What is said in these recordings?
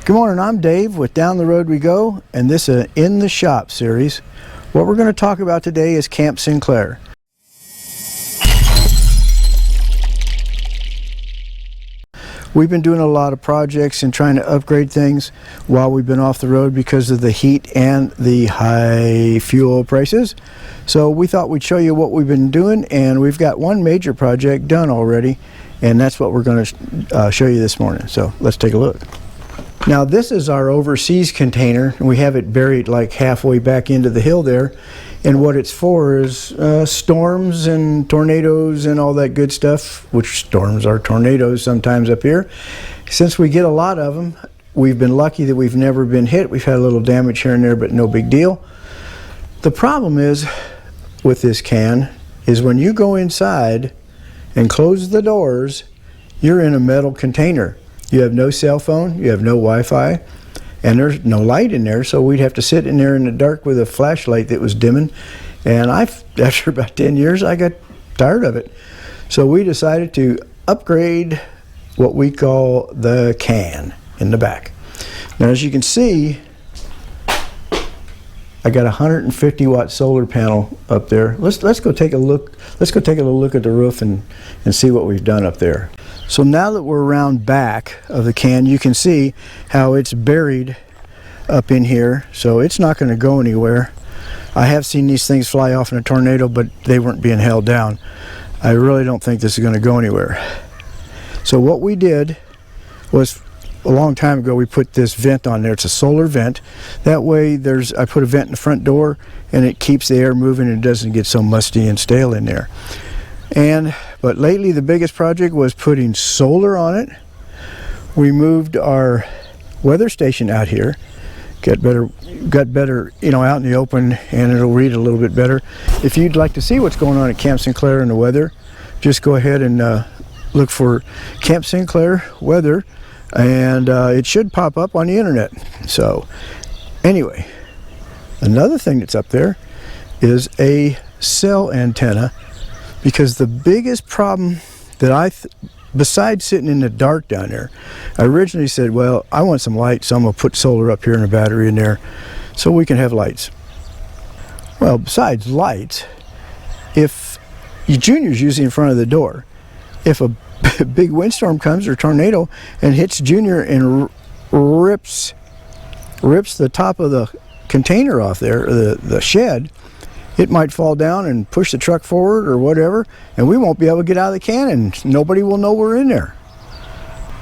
Good morning, I'm Dave with Down the Road We Go, and this is an In the Shop series. What we're going to talk about today is Camp Sinclair. We've been doing a lot of projects and trying to upgrade things while we've been off the road because of the heat and the high fuel prices. So we thought we'd show you what we've been doing, and we've got one major project done already, and that's what we're going to show you this morning. So let's take a look. Now this is our overseas container, and we have it buried like halfway back into the hill there, and what it's for is storms and tornadoes and all that good stuff, which storms are tornadoes sometimes up here. Since we get a lot of them, we've been lucky that we've never been hit. We've had a little damage here and there, but no big deal. The problem is with this can is when you go inside and close the doors, you're in a metal container. You have no cell phone, you have no Wi-Fi, and there's no light in there, so we'd have to sit in there in the dark with a flashlight that was dimming. And after about 10 years, I got tired of it. So we decided to upgrade what we call the can in the back. Now as you can see, I got a 150 watt solar panel up there. Let's go take a look. Let's go take a little look at the roof and see what we've done up there. So now that we're around back of the can, you can see how it's buried up in here, so it's not going to go anywhere. I have seen these things fly off in a tornado, but they weren't being held down. I really don't think this is going to go anywhere. So what we did was, a long time ago, we put this vent on there. It's a solar vent. That way I put a vent in the front door, and it keeps the air moving and it doesn't get so musty and stale in there. But lately the biggest project was putting solar on it. We moved our weather station out here. Got better, you know, out in the open, and it'll read a little bit better. If you'd like to see what's going on at Camp Sinclair and the weather, just go ahead and look for Camp Sinclair weather, and it should pop up on the internet. So anyway, another thing that's up there is a cell antenna. Because the biggest problem that besides sitting in the dark down there, I originally said, well, I want some light, so I'm going to put solar up here and a battery in there so we can have lights. Well, besides lights, if Junior's usually in front of the door, if a big windstorm comes or tornado and hits Junior and rips the top of the container off there, or the shed, it might fall down and push the truck forward or whatever, and we won't be able to get out of the can, and nobody will know we're in there.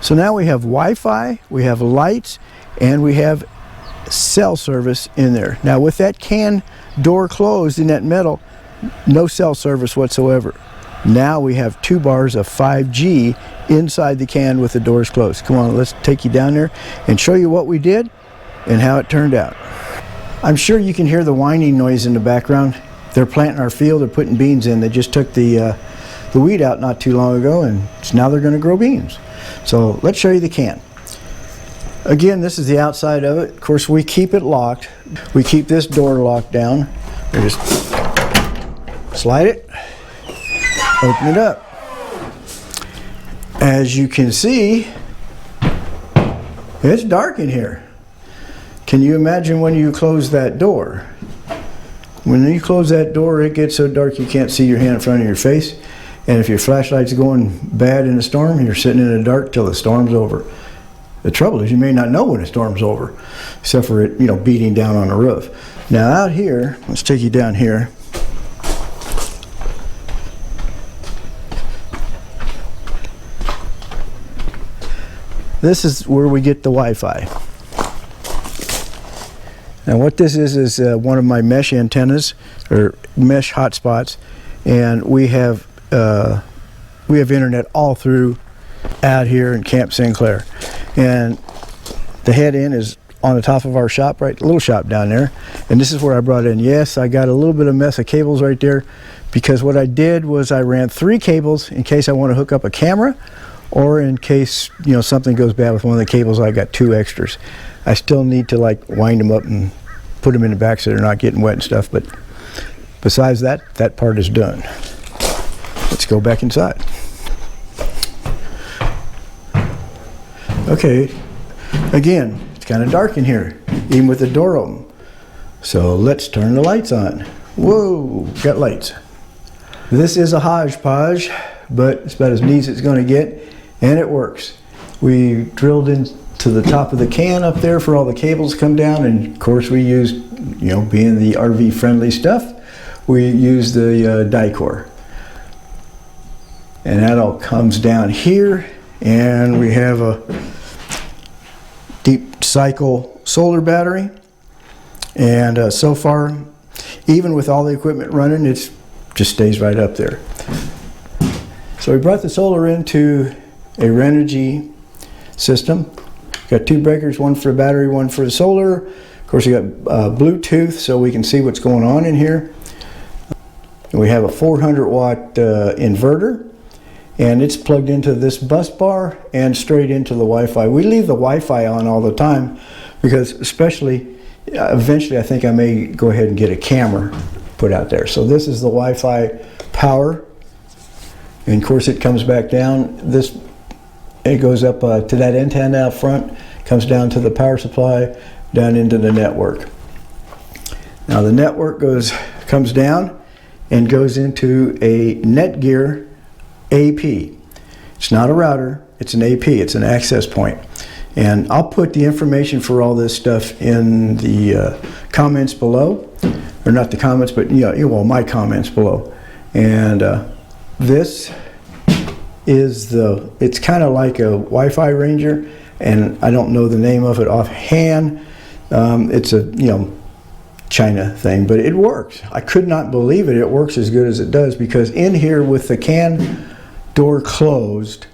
So now we have Wi-Fi, we have lights, and we have cell service in there. Now with that can door closed in that metal, no cell service whatsoever. Now we have 2 bars of 5G inside the can with the doors closed. Come on, let's take you down there and show you what we did and how it turned out. I'm sure you can hear the whining noise in the background. They're planting our field, they're putting beans in. They just took the weed out not too long ago, and now they're going to grow beans. So let's show you the can. Again, this is the outside of it. Of course, we keep it locked. We keep this door locked down. We just slide it, open it up. As you can see, it's dark in here. Can you imagine when you close that door? When you close that door, it gets so dark you can't see your hand in front of your face. And if your flashlight's going bad in a storm, you're sitting in the dark till the storm's over. The trouble is you may not know when the storm's over, except for it, you know, beating down on the roof. Now out here, let's take you down here. This is where we get the Wi-Fi. Now what this is one of my mesh antennas, or mesh hotspots, and we have internet all through out here in Camp Sinclair. And the head end is on the top of our shop, right, little shop down there, and this is where I brought it in. Yes, I got a little bit of mess of cables right there, because what I did was I ran 3 cables in case I want to hook up a camera, or in case, you know, something goes bad with one of the cables. I got 2 extras. I still need to like wind them up and put them in the back so they're not getting wet and stuff, but besides that, that part is done. Let's go back inside. Okay, again, it's kind of dark in here, even with the door open. So let's turn the lights on. Whoa, got lights. This is a hodgepodge, but it's about as neat as it's going to get, and it works. We drilled into the top of the can up there for all the cables to come down, and of course we used, you know, being the RV friendly stuff, we used the Dicor. And that all comes down here, and we have a deep cycle solar battery. And so far, even with all the equipment running, it just stays right up there. So we brought the solar into a Renogy system. Got two breakers, one for the battery, one for the solar. Of course, we got Bluetooth so we can see what's going on in here. And we have a 400 watt inverter, and it's plugged into this bus bar and straight into the Wi-Fi. We leave the Wi-Fi on all the time because, especially eventually, I think I may go ahead and get a camera put out there. So this is the Wi-Fi power, and of course it comes back down. It goes up to that antenna out front, comes down to the power supply, down into the network. Now the network comes down and goes into a Netgear AP. It's not a router, it's an AP, it's an access point. And I'll put the information for all this stuff in the comments below, or not the comments, but well, my comments below. And this is it's kind of like a Wi-Fi Ranger, and I don't know the name of it offhand. It's a China thing, but it works. I could not believe it. It works as good as it does, because in here with the can door closed,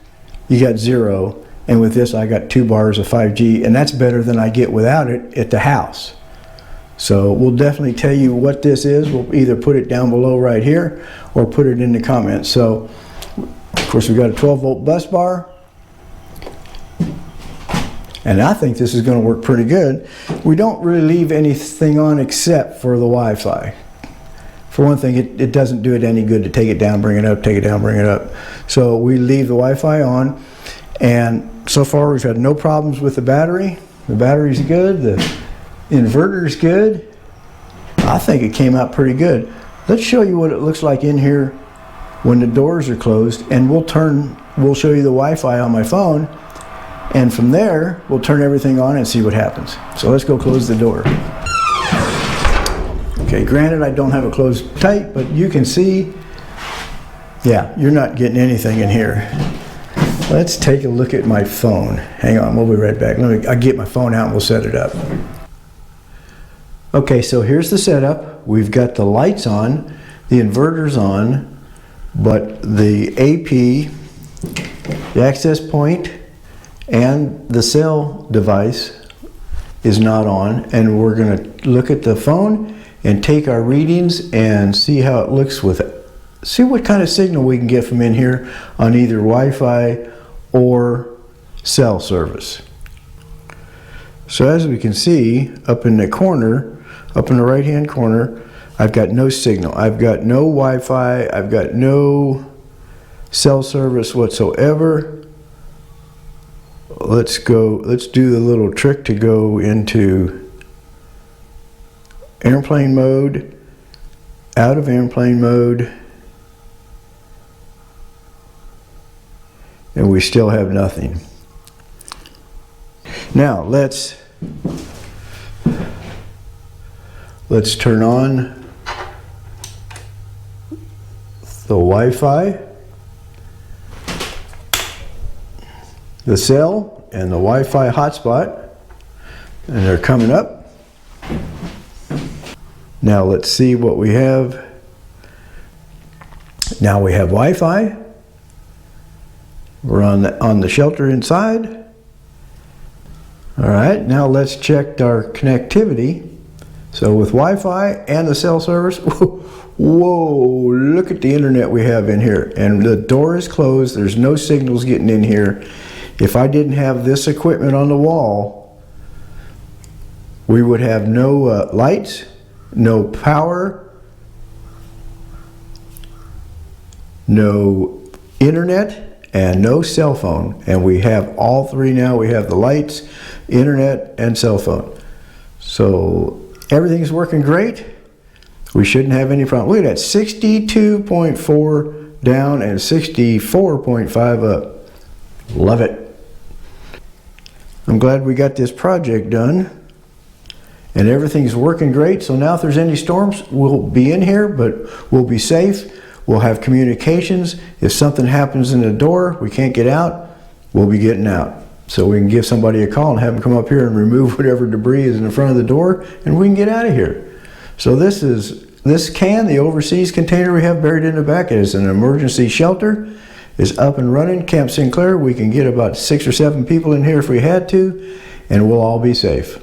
you got 0, and with this I got 2 bars of 5G, and that's better than I get without it at the house. So we'll definitely tell you what this is. We'll either put it down below right here or put it in the comments. So of course we got a 12-volt bus bar, and I think this is going to work pretty good. We don't really leave anything on except for the Wi-Fi. For one thing, it doesn't do it any good to take it down, bring it up, take it down, bring it up. So we leave the Wi-Fi on, and so far we've had no problems with the battery. The battery's good, the inverter's good. I think it came out pretty good. Let's show you what it looks like in here when the doors are closed, and we'll show you the Wi-Fi on my phone, and from there we'll turn everything on and see what happens. So let's go close the door. Okay, granted I don't have it closed tight, but you can see, yeah, you're not getting anything in here. Let's take a look at my phone. Hang on, we'll be right back. I'll get my phone out and we'll set it up. Okay, so here's the setup. We've got the lights on, the inverter's on, but the AP, the access point, and the cell device is not on, and we're going to look at the phone and take our readings and see how it looks with it. See what kind of signal we can get from in here on either Wi-Fi or cell service. So as we can see, up in the corner, up in the right hand corner, I've got no signal. I've got no Wi-Fi, I've got no cell service whatsoever. Let's do the little trick to go into airplane mode, out of airplane mode, and we still have nothing. Now let's turn on the Wi-Fi, the cell, and the Wi-Fi hotspot, and they're coming up. Now let's see what we have. Now we have Wi-Fi. We're on the shelter inside. All right, now let's check our connectivity. So with Wi-Fi and the cell service, whoa, look at the internet we have in here. And the door is closed, there's no signals getting in here. If I didn't have this equipment on the wall, we would have no lights, no power, no internet, and no cell phone. And we have all three now. We have the lights, internet, and cell phone. So everything's working great. We shouldn't have any problem. Look at that, 62.4 down and 64.5 up. Love it. I'm glad we got this project done. And everything's working great. So now if there's any storms, we'll be in here, but we'll be safe. We'll have communications. If something happens in the door, we can't get out, we'll be getting out. So we can give somebody a call and have them come up here and remove whatever debris is in the front of the door, and we can get out of here. So this can, the overseas container we have buried in the back, is an emergency shelter. Is up and running. Camp Sinclair, we can get about 6 or 7 people in here if we had to, and we'll all be safe.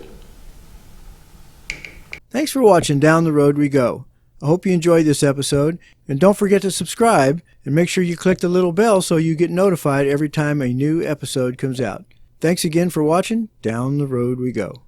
Thanks for watching Down the Road We Go. I hope you enjoyed this episode, and don't forget to subscribe and make sure you click the little bell so you get notified every time a new episode comes out. Thanks again for watching Down the Road We Go.